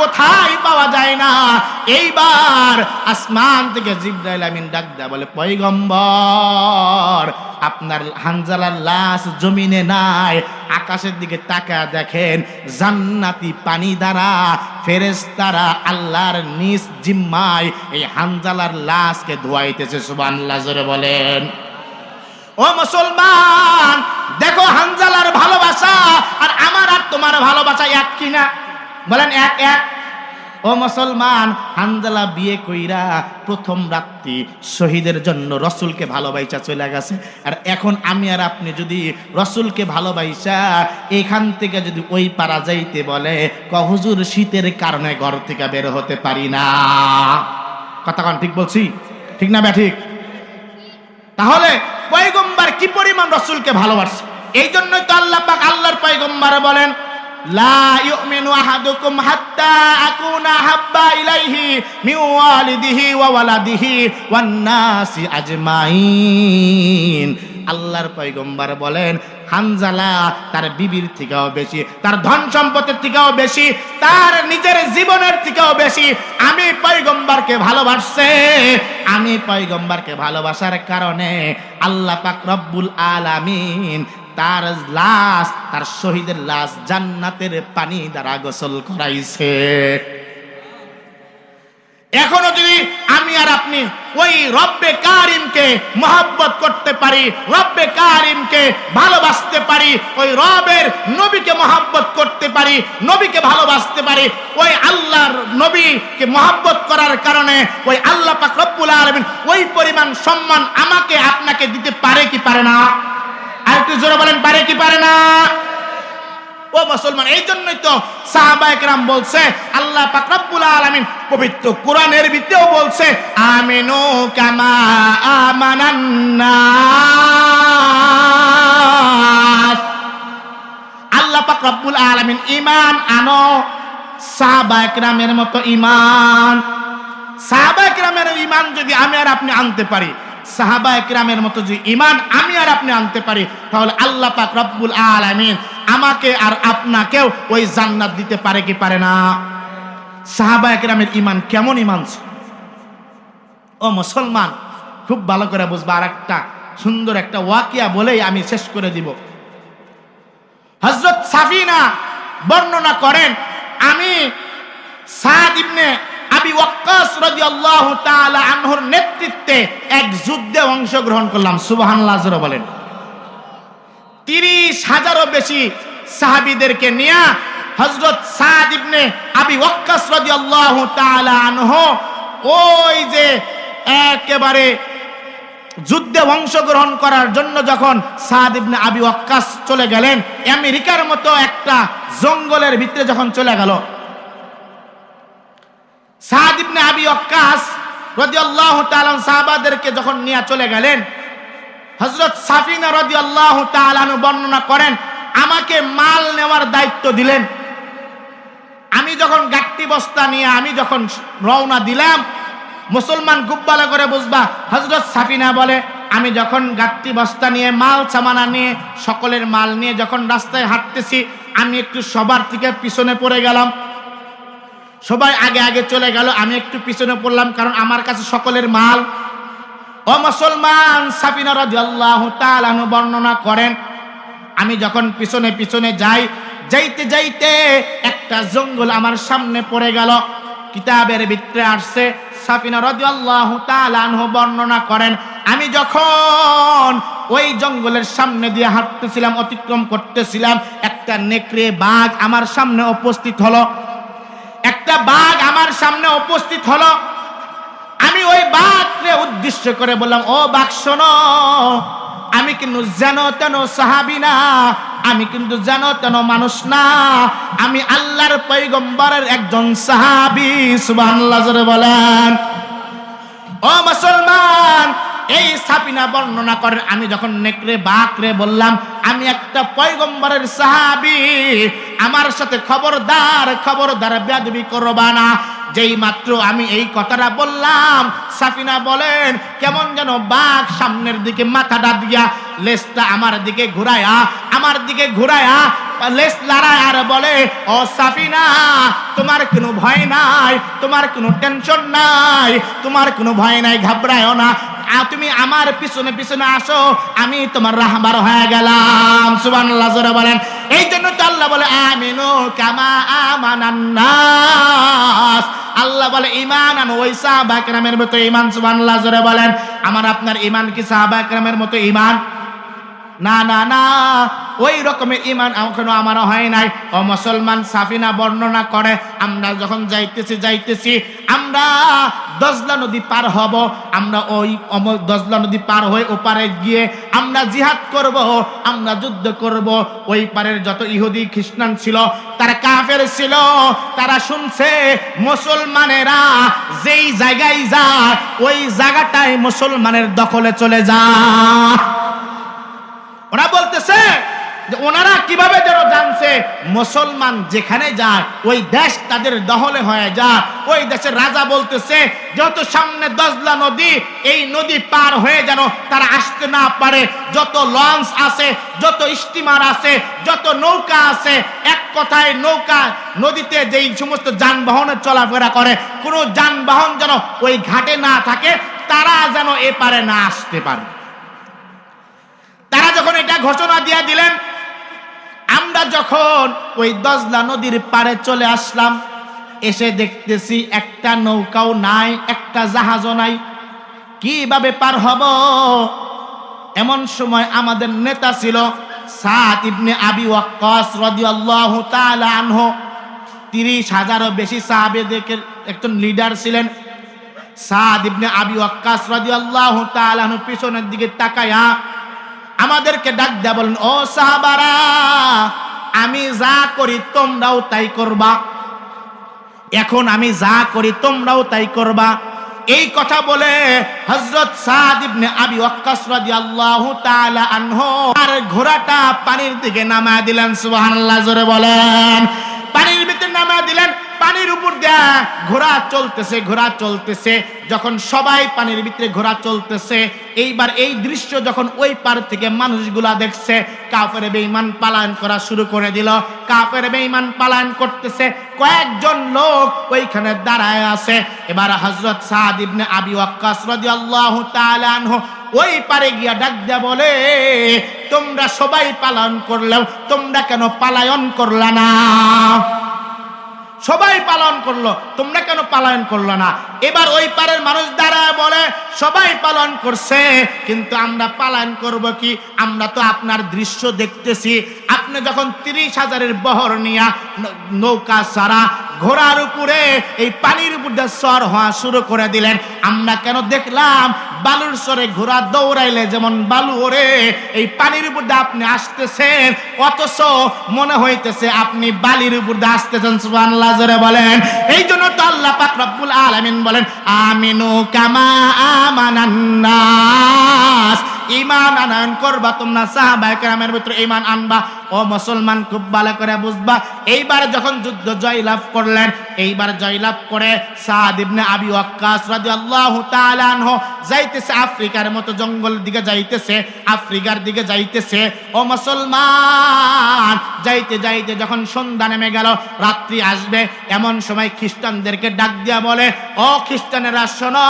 কোথায় পাওয়া যায় না। এইবার আসমান থেকে জিবরাইল আমিন ডাক দেয়া বলে, পয়গম্বর, আপনার হানজালার লাশ জমিনে নাই, আকাশের দিকে তাকায় দেখেন, জান্নাতি পানি দ্বারা ফেরেশতারা আল্লাহর নিজ জিম্মায় এই হানজালার লাশকে ধোয়াইতেছে। সুবহানাল্লাহ, জোরে বলেন। ও মুসলমান, দেখো হানজালার ভালোবাসা আর আমার আর তোমার ভালোবাসা এক কিনা, বলেন এক এক। ও মুসলমান, হানজালা বিয়ে কইরা প্রথম রাত্রি শহীদের জন্য রসুলকে ভালোবাসা চলে গেছে। আর এখন আমি আর আপনি যদি রসুলকে ভালোবাসা এখান থেকে যদি ওই পারা যাইতে বলে, হুজুর শীতের কারণে ঘর থেকে বের হতে পারি না। কথা কোন ঠিক বলছি? ঠিক না ঠিক? তাহলে পয়গম্বর কি পরিমাণ রসুলকে ভালোবাসে। এই জন্যই তো আল্লাহ পাক আল্লাহর পয়গম্বর বলেন, লা ইউমিনু আহাদুকুম হাত্তা আকুনা হাব্বা ইলাইহি মিন ওয়ালিদিহি ওয়া ওয়ালাদিহি ওয়ান নাসি আজমাইন। আল্লাহর পয়গম্বর বলেন, হানজালা তার বিবির থেকেও বেশি, তার ধন সম্পদের থেকেও বেশি, তার নিজের জীবনের থেকেও বেশি আমি পয়গম্বরকে ভালোবাসছে। আমি পয়গম্বরকে ভালোবাসার কারণে আল্লাহ পাক রব্বুল আলামিন তার লাশ, তার শহীদের লাশ জান্নাতের পানি দ্বারা গোসল করাইছে। এখনো যদি আমি আর আপনি ওই রব্বে কারিমকে মহব্বত করতে পারি, রব্বে কারিমকে ভালোবাসতে পারি, ওই রবের নবীকে মহব্বত করতে পারি, নবীকে ভালোবাসতে পারি, ওই আল্লাহর নবীকে মহব্বত করার কারণে ওই আল্লাহ পাক রব্বুল আলামিন ওই পরিমাণ সম্মান আমাকে আপনাকে দিতে পারে কি পারে না? আর একটু জোরে বলেন, পারে কি পারে না? ও মুসলমান, এই জন্যই তো সাহাবায়ে কেরাম বলছে, আল্লাহ পাক রব্বুল আলামিন পবিত্র কোরআনের ভিতরেও বলছে, আমিনু কামা আমানান নাস। আল্লাহ পাক রব্বুল আলামিন ঈমান আনো, সাহাবায়ে কেরামের মতো ঈমান। সাহাবায়ে কেরামের ঈমান যদি আমি আর আপনি আনতে পারি, সাহাবায়ে কেরামের মতো যে ঈমান আমি আর আপনি আনতে পারি, তাহলে আল্লাহ পাক রব্বুল আলামিন আমাকে আর আপনাকেও ওই জান্নাত দিতে পারে কি পারে না? সাহাবায়ে কেরামের ঈমান কেমন ঈমান ছিল? ও মুসলমান, খুব ভালো করে বুঝবা। আর একটা সুন্দর একটা ওয়াকিয়া বলেই আমি শেষ করে দিব। হযরত সাফিনা বর্ণনা করেন, আমি সাদ ইবনে আবি ওয়াক্কাস রাদিয়াল্লাহু তাআলা আনহুর নেতৃত্বে এক যুদ্ধে অংশগ্রহণ করলাম। সুবহানাল্লাহ জোরে বলেন। 30,000-এরও বেশি সাহাবীদেরকে নিয়ে হযরত সাদ ইবনে আবি ওয়াক্কাস রাদিয়াল্লাহু তাআলা আনহু ওই যে একেবারে যুদ্ধে অংশগ্রহণ করার জন্য যখন সাদ ইবনে আবি ওয়াক্কাস চলে গেলেন, আমেরিকার মতো একটা জঙ্গলের ভিতরে যখন চলে গেল, সাদ ইবনে আবি ওয়াক্কাস রাদিয়াল্লাহু তাআলা সাহাবাদেরকে যখন নিয়ে চলে গেলেন, হযরত সাফিনা রাদিয়াল্লাহু তাআলা বর্ণনা করেন, আমাকে মাল নেওয়ার দায়িত্ব দিলেন। আমি যখন গাট্টি বস্তা নিয়ে আমি যখন রওনা দিলাম, মুসলমান খুব ভালো করে বুঝবা, হযরত সাফিনা বলে, আমি যখন গাট্টি বস্তা নিয়ে মাল সামানা নিয়ে সকলের মাল নিয়ে যখন রাস্তায় হাঁটতেছি, আমি একটু সবার থেকে পিছনে পড়ে গেলাম। সবাই আগে আগে চলে গেল, আমি একটু পিছনে পড়লাম, কারণ আমার কাছে সকলের মাল। ও মুসলমান, সাফিনা রাদিয়াল্লাহু তাআলা বর্ণনা করেন, আমি যখন পিছনে পিছনে যাইতে যাইতে একটা জঙ্গল আমার সামনে পড়ে গেল। কিতাবের ভিতরে আসছে, সাফিনা রাদিয়াল্লাহু তাআলা বর্ণনা করেন, আমি যখন ওই জঙ্গলের সামনে দিয়ে হাঁটতেছিলাম, অতিক্রম করতেছিলাম, একটা নেকড়ে বাঘ আমার সামনে উপস্থিত হলো। একটা বাঘ আমার সামনে উপস্থিত হলো। আমি ওই বাঘকে উদ্দেশ্য করে বললাম, ও বাঘ শোনো, আমি কিন্তু যেন তেন সাহাবী না, আমি কিন্তু যেন তেন মানুষ না, আমি আল্লাহর পয়গম্বরের একজন সাহাবী। সুবহানাল্লাহ জোরে বলেন। ও মুসলমান, এই সাফিনা বর্ণনা করেন, আমি যখন নেকড়ে বাঘরে বললাম আমি একটা পয়গম্বরের সাহাবী, আমার সাথে খবরদার বেয়াদবি করবা না। যেই মাত্র আমি এই কথাটা বললাম, সাফিনা বলেন, কেমন যেন বাঘ সামনের দিকে মাথাটা দিয়া লেজটা আমার দিকে ঘুরায়া লেজ লাড়ায় আর বলে, ও সাফিনা, তোমার কোনো ভয় নাই, তোমার কোনো টেনশন নাই, তোমার কোনো ভয় নাই, ঘাবড়ায়ও না, তুমি আমার পিছনে পিছনে আসো, আমি তোমার রাহবার হয়ে গেলাম। সুবহানাল্লাহ জোরে বলেন। এই জন্য তো আল্লাহ বলে, আমিনু কামা আমানান নাস। আল্লাহ বলে ঈমান আনো ওই সাহাবা কেরামের মতো ঈমান। সুবহানাল্লাহ জোরে বলেন। আমার আপনার ঈমান কি সাহাবা কেরামের মতো ঈমান? না না না, ওই রকমের ঈমান এখনো আমারও হয় নাই। ও মুসলমান, সাফিনা বর্ণনা করে, আমরা যখন যাইতেছি আমরা দজলা নদী পার হব, আমরা ওই দজলা নদী পার হয়ে ওপারে গিয়ে আমরা জিহাদ করব, আমরা যুদ্ধ করব। ওই পারের যত ইহুদি খ্রিস্টান ছিল, তারা কাফের ছিল, তারা শুনছে মুসলমানেরা যেই জায়গায় যায় ওই জায়গাটায় মুসলমানের দখলে চলে যায়। ওরা বলতেছে যে ওনারা কিভাবে যেন জানছে মুসলমান যেখানে যায় ওই দেশ তাদের দখলে হয়ে যায়। ওই দেশের রাজা বলতেছে যত সামনে দজলা নদী, এই নদী পার হয়ে যেন তারা আসতে না পারে। যত লঞ্চ আছে, যত স্টিমার আছে, যত নৌকা আছে, এক কথায় নৌকা নদীতে যেই সমস্ত যানবাহনের চলাফেরা করে, কোনো যানবাহন যেন ওই ঘাটে না থাকে, তারা যেন এপারে না আসতে পারে। তারা যখন এটা ঘোষণা দিয়ে দিলেন, আমরা যখন ওই দজলা নদীর পারে চলে আসলাম, এসে দেখতেছি একটা নৌকাও নাই, একটা জাহাজও নাই, কিভাবে পার হব? এমন সময় আমাদের নেতা ছিল সাদ ইবনে আবি ওয়াক্কাস রাদিয়াল্লাহু তাআলা আনহু। 30,000-এরও বেশি সাহাবীদের একজন লিডার ছিলেন সাদ ইবনে আবি ওয়াক্কাস রাদিয়াল্লাহু তাআলা আনহু। পিছনের দিকে তাকায়া আমাদেরকে ডাক দেয়া বলেন, ও সাহাবারা, আমি যা করি তোমরাও তাই করবা। এখন আমি যা করি তোমরাও তাই করবা। এই কথা বলে হযরত সাদ ইবনে আবি ওয়াক্কাস রাদিয়াল্লাহু তাআলা আনহু আর ঘোড়াটা পানির দিকে নামায় দিলেন। সুবহানাল্লাহ, জোরে বলেন। পানির ভিতরে নামায় দিলেন। পানির উপর দিয়া ঘোড়া চলতেছে, ঘোড়া চলতেছে। যখন সবাই পানির ভিতরে ঘোড়া চলতেছে, এইবার এই দৃশ্য যখন ওই পার থেকে মানুষগুলা দেখছে, কাফের বেঈমান পালায়ন করা শুরু করে দিল। কাফের বেঈমান পালায়ন করতেছে, কয়েকজন লোক ওইখানে দাঁড়ায় আছে। এবার হযরত সাদ ইবনে আবি ওয়াক্কাস রাদিয়াল্লাহু তাআলা আনহু ওই পারে গিয়া ডাক দেয়া বলে, তোমরা সবাই পালায়ন করলেও তোমরা কেন পালায়ন করলা না? সবাই পালন করলো, তোমরা কেন পালন করলো না? এবার ওই পারের মানুষ দাঁড়ায় বলে, সবাই পালন করছে, কিন্তু আমরা পালন করব কি? আমরা তো আপনার দৃশ্য দেখতেছি। আপনি যখন 30,000-এর বহর নিয়া নৌকা সারা ঘোড়ার উপরে এই পানির উপর দিয়ে সর হওয়া শুরু করে দিলেন, আমরা কেন দেখলাম বালুর সরে ঘোড়া দৌড়াইলে যেমন বালু ওরে, এই পানির উপর দিয়ে আপনি আসতেছেন, অথচ মনে হইতেছে আপনি বালির উপর দিয়ে আসতেছেন। সুবহানাল্লাহ, জোরে বলেন। এই জন্য তো আল্লাহ পাক রব্বুল আলামিন বলেন, আমিনু কামা আমানান নাস, ঈমান আনয়ন করবা তোমরা, সাহাবায়ে কেরামের ভিতরে ঈমান আনবা। ও মুসলমান, খুব ভালো করে বুঝবা, এইবার যখন যুদ্ধ জয়লাভ করলেন, এইবার জয়লাভ করে সাদ ইবনে আবি ওয়াক্কাস রাদিয়াল্লাহু তাআলা আনহু যাইতেছে আফ্রিকার মতো জঙ্গলের দিকে, যাইতেছে আফ্রিকার দিকে যাইতেছে। ও মুসলমান, যাইতে যাইতে যখন সন্ধ্যা নেমে গেল, রাত্রি আসবে, এমন সময় খ্রিস্টানদেরকে ডাক দিয়া বলে, ও খ্রিস্টানেরা শোনো,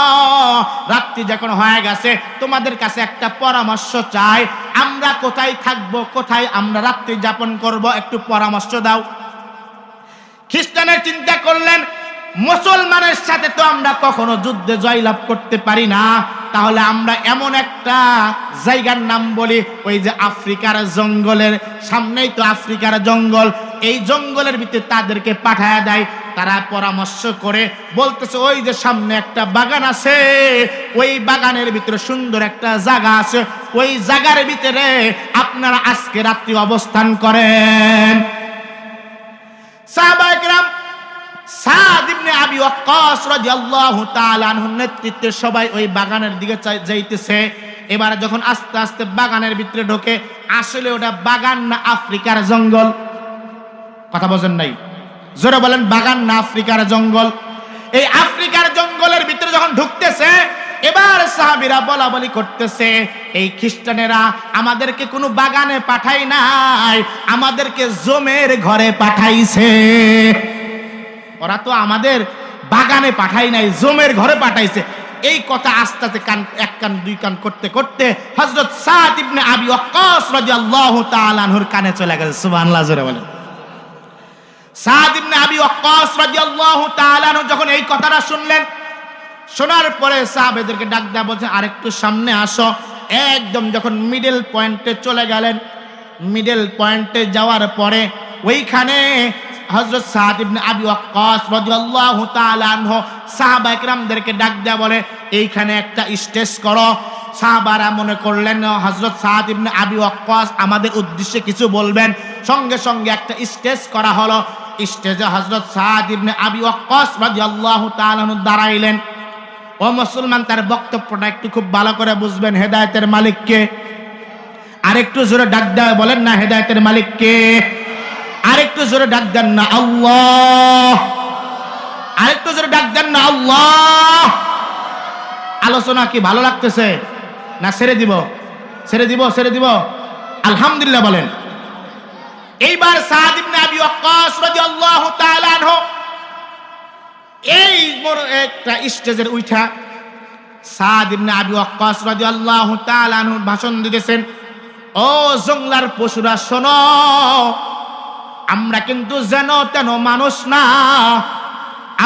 রাত্রি যখন হয়ে গেছে, তোমাদের কাছে একটা পরামর্শ চাই। আমরা কোথায় থাকবো, কোথায় আমরা রাত্রি যাপন করব, একটু পরামর্শ দাও। খ্রিস্টানের চিন্তা করলেন, মুসলমানের সাথে তো আমরা কখনো যুদ্ধে জয়লাভ করতে পারি না, তাহলে আমরা এমন একটা জায়গার নাম বলি, ওই যে আফ্রিকার জঙ্গলের সামনেই তো আফ্রিকার জঙ্গল, এই জঙ্গলের ভিতরে তাদেরকে পাঠায়া দেয়। তারা পরামর্শ করে বলতেছে, ওই যে সামনে একটা বাগান আছে, ওই বাগানের ভিতরে সুন্দর একটা জায়গা আছে, ওই জায়গার ভিতরে আপনারা আজকে রাত্রি অবস্থান করেন। সাহাবায়ে কেরাম সাদ ইবনে আবি ওয়াক্কাস রাদিয়াল্লাহু তাআলা আনহুর নেতৃত্বে সবাই ওই বাগানের দিকে যাইতেছে। এবার যখন আস্তে আস্তে বাগানের ভিতরে ঢোকে, আসলে ওটা বাগান না আফ্রিকার জঙ্গল। কথা বোঝেন নাই? জোরে বলেন, বাগান না আফ্রিকার জঙ্গল। এই আফ্রিকার জঙ্গলের ভিতরে যখন ঢুকতেছে, এবার সাহাবীরা বলা বলি করতেছে, এই খ্রিস্টানেরা আমাদেরকে কোনো বাগানে পাঠাই নাই, আমাদেরকে জমের ঘরে পাঠাইছে। ওরা তো আমাদের বাগানে পাঠাই নাই, জমের ঘরে পাঠাইছে। এই কথা আস্তে আস্তে কান এক কান দুই কান করতে করতে হযরত সাদ ইবনে আবি ওয়াক্কাস রাদিয়াল্লাহু তাআলা আনহুর কানে চলে গেছে। সুবহানাল্লাহ, জোরে বলেন। সাদ ইবনে আবি ওয়াক্কাস রাদিয়াল্লাহু তাআলা আনহু যখন এই কথাটা শুনলেন, শোনার পরে সাহাবেদেরকে ডাক দেয়া বলছে, আরেকটু সামনে আসো। একদম যখন মিডল পয়েন্টে চলে গেলেন, মিডল পয়েন্টে যাওয়ার পরে ওইখানে হযরত সাদ ইবনে আবি ওয়াক্কাস রাদিয়াল্লাহু তাআলা আনহু সাহাবায়ে কেরামদেরকে ডাক দেয়া বলে, এইখানে একটা স্টেজ করো। সাহাবারা মনে করলেন হযরত সাদ ইবনে আবি ওয়াক্কাস আমাদের উদ্দেশ্যে কিছু বলবেন, সঙ্গে সঙ্গে একটা স্টেজ করা হলো। স্টেজে হযরত সাদ ইবনে আবি ওয়াক্কাস রাদিয়াল্লাহু তাআলা আনহু দাঁড়াইলেন। ও মুসলমান, তার বক্তব্যটা একটু খুব ভালো করে বুঝবেন, হেদায়েতের মালিক কে? আরেকটু জোরে ডাক দেয় বলেন না হেদায়েতের মালিক কে? আরেকটু জোরে ডাক দেন না আল্লাহ। আরেকটু জোরে ডাক দেন না আল্লাহ। আলোচনা কি ভালো লাগতেছে না ছেড়ে দিব? ছেড়ে দিব, ছেড়ে দিব। আলহামদুলিল্লাহ বলেন। এইবার সাদ ইবনে আবি ওয়াক্কাস রাদিয়াল্লাহু তাআলা আনহু এই বড় একটা স্টেজের উঠা সাদ ইবনে আবি ওয়াক্কাস রাদিয়াল্লাহু তাআলা আনহু ভাষণ দিতেছেন। ও জঙ্গলার পশুরা শোনো, আমরা কিন্তু যেন তেন মানুষ না,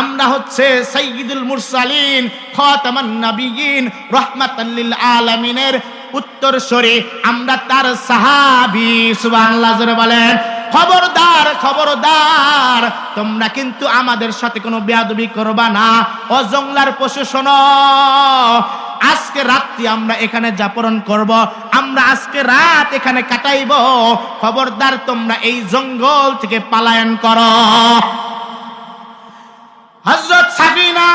আমরা হচ্ছে সাইয়্যিদুল মুরসালিন, খাতামান নাবিয়িন, রাহমাতাল লিল আলামিনের উত্তরসূরি, আমরা তার সাহাবী। সুবহানাল্লাহ জোরে বলেন। খবরদার, খবরদার, তোমরা কিন্তু আমাদের সাথে কোনো বেয়াদবি করবা না। ও জঙ্গলার পশু শোনো, আজকে রাত্রি আমরা এখানে যাপন করব, আমরা আজকে রাত এখানে কাটাইব। খবরদার তোমরা এই জঙ্গল থেকে পলায়ন করো। হযরত সাফিনা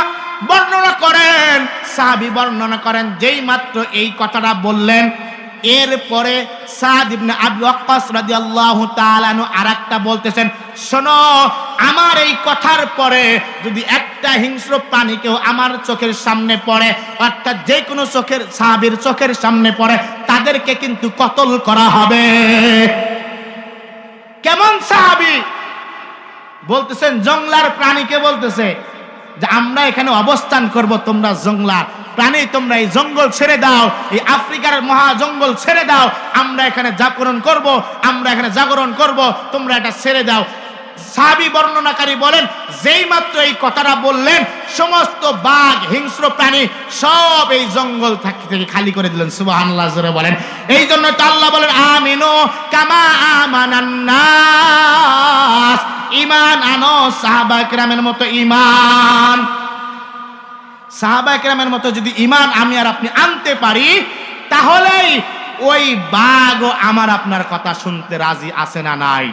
বর্ণনা করেন, সাহাবী বর্ণনা করেন, যেই মাত্র এই কথাটা বললেন, এরপরে সাদ ইবনে আবি ওয়াক্কাস রাদিয়াল্লাহু তাআলা আনহু আরেকটা বলতেছেন, শোনো, আমার এই কথার পরে যদি একটা হিংস্র প্রাণী কেউ আমার চোখের সামনে পড়ে, অর্থাৎ যে কোনো চোখের সাহাবীর চোখের সামনে পড়ে, তাদেরকে কিন্তু কতল করা হবে। কেমন সাহাবী বলতেছেন? জঙ্গলার প্রাণীকে বলতেছে যে আমরা এখানে অবস্থান করব, তোমরা জঙ্গলার প্রাণী, তোমরা এই জঙ্গল ছেড়ে দাও, এই আফ্রিকার মহা জঙ্গল ছেড়ে দাও, আমরা এখানে জাগরণ করব, আমরা এখানে জাগরণ করব, তোমরা এটা ছেড়ে দাও। সাহাবী বর্ণনাকারী বলেন, যেই মাত্র এই কথাটা বললেন, সমস্ত বাঘ হিংস্র প্রাণী সব এই জঙ্গল থেকে খালি করে দিলেন। সুবহানাল্লাহ জোরে বলেন। এই জন্য তো আল্লাহ বলেন, আমিনু কামা আমানান নাস, ঈমান আনো সাহাবা কিরামের মতো ঈমান। সাহাবা কিরামের মতো যদি ঈমান আমি আর আপনি আনতে পারি, তাহলেই ওই বাঘও আমার আপনার কথা শুনতে রাজি আছে না নাই?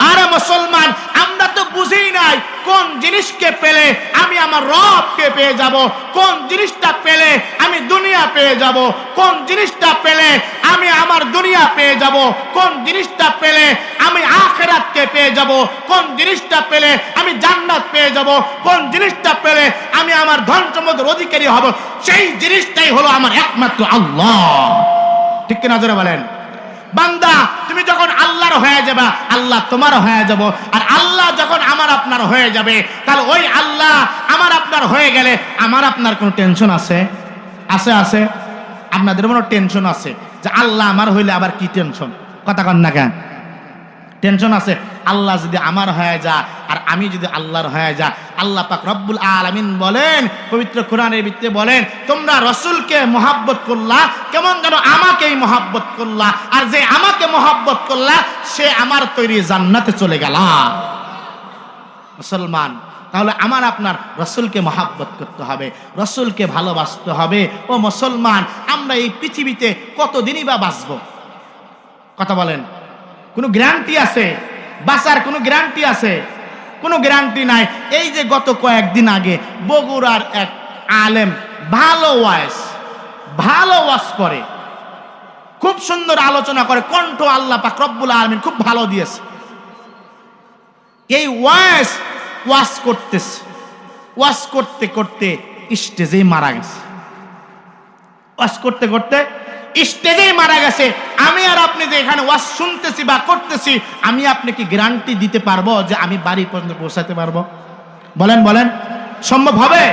আরে মুসলমান, আমরা তো বুঝেই নাই কোন জিনিসকে পেলে আমি আমার রবকে পেয়ে যাব, কোন জিনিসটা পেলে আমি দুনিয়া পেয়ে যাব, কোন জিনিসটা পেলে আমি আমার দুনিয়া পেয়ে যাব, কোন জিনিসটা পেলে আমি আখিরাতকে পেয়ে যাব, কোন জিনিসটা পেলে আমি জান্নাত পেয়ে যাব, কোন জিনিসটা পেলে আমি আমার ধন সম্পদের অধিকারী হব। সেই জিনিসটাই হলো আমার একমাত্র আল্লাহ। ঠিক কিনা জোরে বলেন। বান্দা, তুমি যখন আল্লাহর হয়ে যাবে, আল্লাহ তোমার হয়ে যাব। আর আল্লাহ যখন আমার আপনার হয়ে যাবে, তাহলে ওই আল্লাহ আমার আপনার হয়ে গেলে আমার আপনার কোনো টেনশন আছে? আছে? আছে? আপনাদের মনে টেনশন আছে যে আল্লাহ আমার হইলে আবার কি টেনশন? কথা কন না কেন? টেনশন আছে। আল্লাহ যদি আমার হয়ে যা আর আমি যদি আল্লাহর হয়ে যা, আল্লাহ পাক রব্বুল আলামিন বলেন, পবিত্র কোরআনের ভিতরে বলেন, তোমরা রাসূলকে মহব্বত করলা, কেমন যেন আমাকেই মহব্বত করলা, আর যে আমাকে মহব্বত করলা সে আমার তৈরি জান্নাতে চলে গেল। মুসলমান, তাহলে আমার আপনার রাসূলকে মহব্বত করতে হবে, রাসূলকে ভালোবাসতে হবে। ও মুসলমান, আমরা এই পৃথিবীতে কতদিনই বা বাঁচব? কথা বলেন। কোনো গ্যারান্টি আছে? বাঁচার কোনো গ্যারান্টি আছে? কোনো গ্যারান্টি নাই। এই যে গত কয়েকদিন আগে বগুড়ার এক আলেম ভালো ওয়াজ করে, খুব সুন্দর আলোচনা করে, কণ্ঠ আল্লাহ পাক রব্বুল আলামিন খুব ভালো দিয়েছে। এই ওয়াজ করতেছে, ওয়াজ করতে করতে স্টেজেই মারা গেছে। ওয়াজ করতে করতে স্টেজেই মারা গেছে। আমি আর আপনি যে এখানে ওয়াজ শুনতেছি বা করতেছি, আমি আপনি কি গ্যারান্টি দিতে পারবো যে আমি বাড়ি পর্যন্ত পৌঁছাতে পারবো? বলেন বলেন, সম্ভব হবে?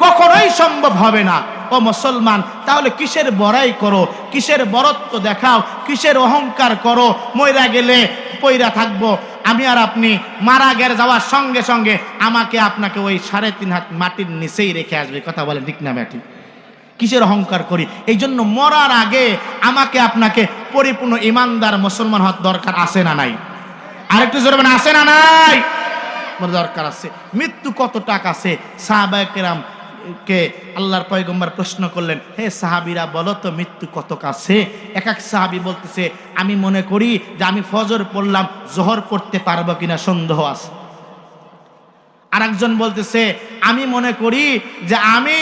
কখনোই সম্ভব হবে না। ও মুসলমান, তাহলে কিসের বড়াই করো, কিসের বরত্ব দেখাও, কিসের অহংকার করো? মইরা গেলে পইরা থাকবো। আমি আর আপনি মারা গেলে যাওয়ার সঙ্গে সঙ্গে আমাকে আপনাকে ওই 3.5 হাত মাটির নিচেই রেখে আসবে। কথা বলেন ঠিক না ব্যাটি? কিসের অহংকার করি? এই জন্য মরার আগে আমাকে আপনাকে পরিপূর্ণ ইমানদার মুসলমান হওয়ার দরকার আছে না নাই? আরেকটু জোরে বলেন, আছে না নাই? দরকার আছে। মৃত্যু কত টাকা আছে? সাহাবায়ে কেরাম কে আল্লাহর পয়গম্বর প্রশ্ন করলেন, হে সাহাবীরা বলো তো মৃত্যু কত কাছে? এক এক সাহাবী বলতেছে, আমি মনে করি যে আমি ফজর পড়লাম, জোহর পড়তে পারবো কিনা সন্দেহ আছে। আরেকজন বলতেছে, আমি মনে করি যে আমি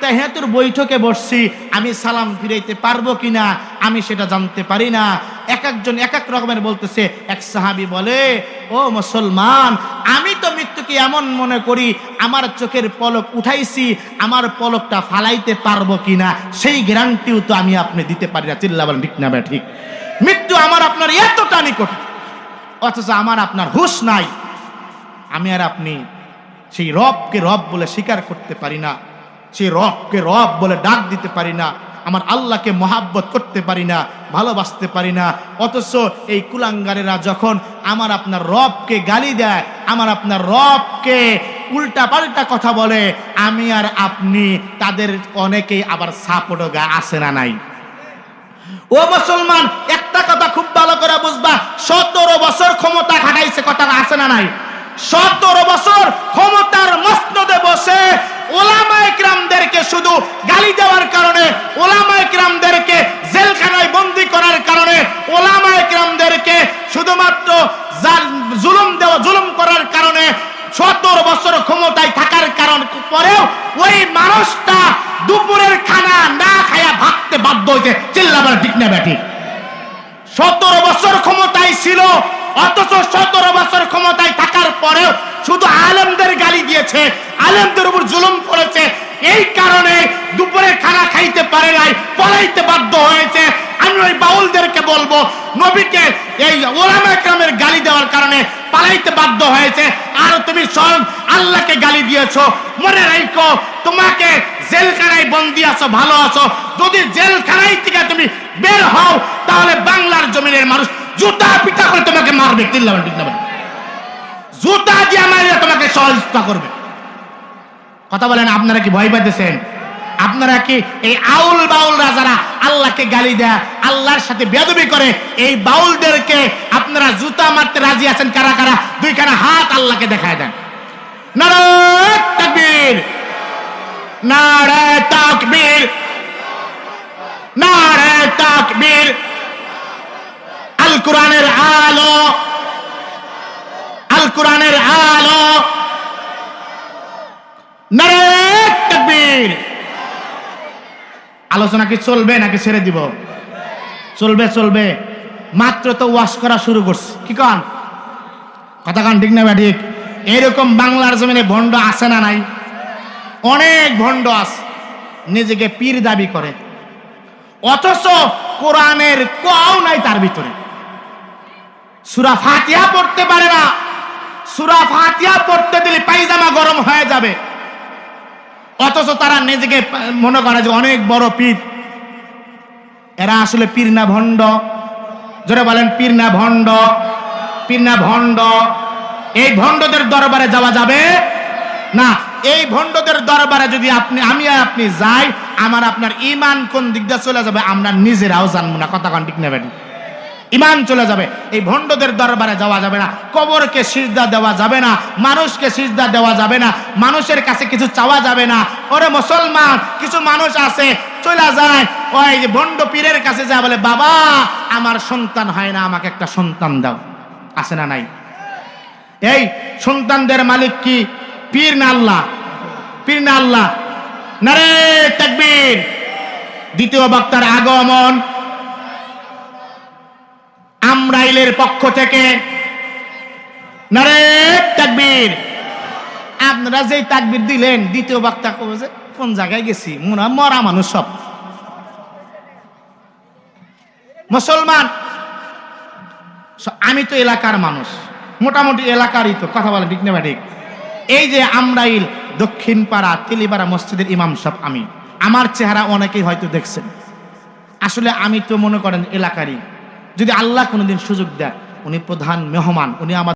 আত্তাহিয়াতুর বৈঠকে বসছি, আমি সালাম ফিরাইতে পারবো কিনা আমি সেটা জানতে পারি না। এক একজন এক এক রকমের বলতেছে। এক সাহাবী বলে, ও মুসলমান, আমি তো মৃত্যুকে এমন মনে করি আমার চোখের পলক উঠাইছি, আমার পলকটা ফালাইতে পারবো কিনা সেই গ্যারান্টিও তো আমি আপনি দিতে পারি না। চিল্লা বলেন ঠিক না ভাই? ঠিক। মৃত্যু আমার আপনার এতটা নিকট, অথচ আমার আপনার হুঁশ নাই। আমি আর আপনি সেই রবকে রব বলে স্বীকার করতে পারি না, সেই রবকে রব বলে ডাক দিতে পারি না, আমার আল্লাহকে মহাব্বত করতে পারি না, ভালোবাসতে পারি না। অথচ এই কুলাঙ্গারেরা যখন আমার আপনার রবকে গালি দেয়, আমার আপনার রবকে উল্টা পাল্টা কথা বলে, আমি আর আপনি তাদের অনেকেই আবার সাপোর্টও গায়ে আসে না নাই? ও মুসলমান, একটা কথা খুব ভালো করে বুঝবা, 17 বছর ক্ষমতা খাটাইছে, কথা আছে না নাই? 17 বছর ক্ষমতার মসনদে বসে ওলামায়ে কিরামদেরকে শুধু গালি দেওয়ার কারণে, ওলামায়ে কিরামদেরকে জেলখানায় বন্দী করার কারণে, ওলামায়ে কিরামদেরকে শুধুমাত্র জুলুম করার কারণে 17 বছর ক্ষমতায় থাকার কারণ পরেও ওই মানুষটা দুপুরের খানা না খায়া ভাগতে বাধ্য হইতে। চিল্লাবার ঠিক না ব্যাটি? 17 বছর ক্ষমতায় ছিল, অথচ 17 বছর ক্ষমতায় থাকার পরেও শুধু আলেমদের গালি দিয়েছে, আলেমদের উপর জুলুম করেছে। এই কারণে দুপুরে খানা খাইতে পারে নাই, পলাইতে বাধ্য হয়েছে। আমি ওই বাউলদেরকে বলবো, নবীকে এই ওলামায়ে কেরামের গালি দেওয়ার কারণে পালাইতে বাধ্য হয়েছে, আর তুমি স্বয়ং আল্লাহকে গালি দিয়েছো। মনে রাখো, তোমাকে জেলখানায় বন্দী আছো, ভালো আছো। যদি জেলখানায় থেকে তুমি বের হও, তাহলে বাংলার জমিনের মানুষ জুতা পিটা করে তোমাকে মারবে। জুতা দিয়ে মারিয়ে তোমাকে সহযোগিতা করবে। কথা বলেন, আপনারা কি ভয় পাইতেছেন? আপনারা কি এই আউল বাউলরা যারা আল্লাহকে গালি দেয়, আল্লাহর সাথে বেয়াদবি করে, এই বাউলদেরকে আপনারা জুতা মারতে রাজি আছেন? কারা কারা দুইখানা হাত আল্লাহকে দেখায় দেন। নারায়ে তাকবীর, নারায়ে তাকবীর, নারায়ে তাকবীর। আল কোরআনের আলো, আল কোরআনের আলো, নারায়ে তাকবীর। আলোচনা কি চলবে নাকি ছেড়ে দিব? চলবে, চলবে। মাত্র তো ওয়াশ করা শুরু করছে, কি কন? কথা কন ঠিক না ঠিক? এরকম বাংলার জমিনে ভণ্ড আছে না নাই? অনেক ভণ্ড আছে, নিজেকে পীর দাবি করে, অথচ কোরআনের কোয়াও নাই তার ভিতরে। সূরা ফাতিহা পড়তে পারে না, সূরা ফাতিহা পড়তে দিলে পায়জামা গরম হয়ে যাবে, অথচ তারা নিজেকে মনে করে যে অনেক বড় পীর। এরা আসলে পীর না ভণ্ড? জোরে বলেন, পীর না ভণ্ড? পীর না ভণ্ড? এই ভণ্ডদের দরবারে যাওয়া যাবে না। এই ভণ্ডদের দরবারে যদি আমি আর আপনি যাই, আমার আপনার ঈমান কোন দিক দিয়ে চলে যাবে আমরা নিজেরাও জানবো না। কথা কোন ঠিক না বেটি? ঈমান চলে যাবে। এই ভণ্ডদের দরবারে যাওয়া যাবে না, কবরকে সিজদা দেওয়া যাবে না, মানুষকে সিজদা দেওয়া যাবে না, মানুষের কাছে কিছু চাওয়া যাবে না। ওরে মুসলমান, কিছু মানুষ আছে চলে যায় ওই যে ভণ্ড পীরের কাছে যায়, বলে বাবা আমার সন্তান হয় না, আমাকে একটা সন্তান দাও। আছে না নাই? এই সন্তানদের মালিক কি পীর না আল্লাহ? পীর না আল্লাহ? নারায়ে তাকবীর। দ্বিতীয় বক্তার আগমন আমরাইলের পক্ষ থেকে। নারায়ে তাকবীর। আপনারা যেই তাকবীর দিলেন, দ্বিতীয় বক্তা কবে যে কোন জায়গায় গেছি, মরা মানুষ সব। মুসলমান, আমি তো এলাকার মানুষ, মোটামুটি এলাকারই তো, কথা বলে ঠিক না ঠিক? এই যে আমরাইল দক্ষিণ পাড়া তেলিপাড়া মসজিদের ইমাম সাহেব আমি, আমার চেহারা অনেকেই হয়তো দেখছেন। আসলে আমি তো মনে করেন এলাকারই। যদি আল্লাহ কোনোদিন সুযোগ দেয়, উনি প্রধান মেহমান, উনি আমার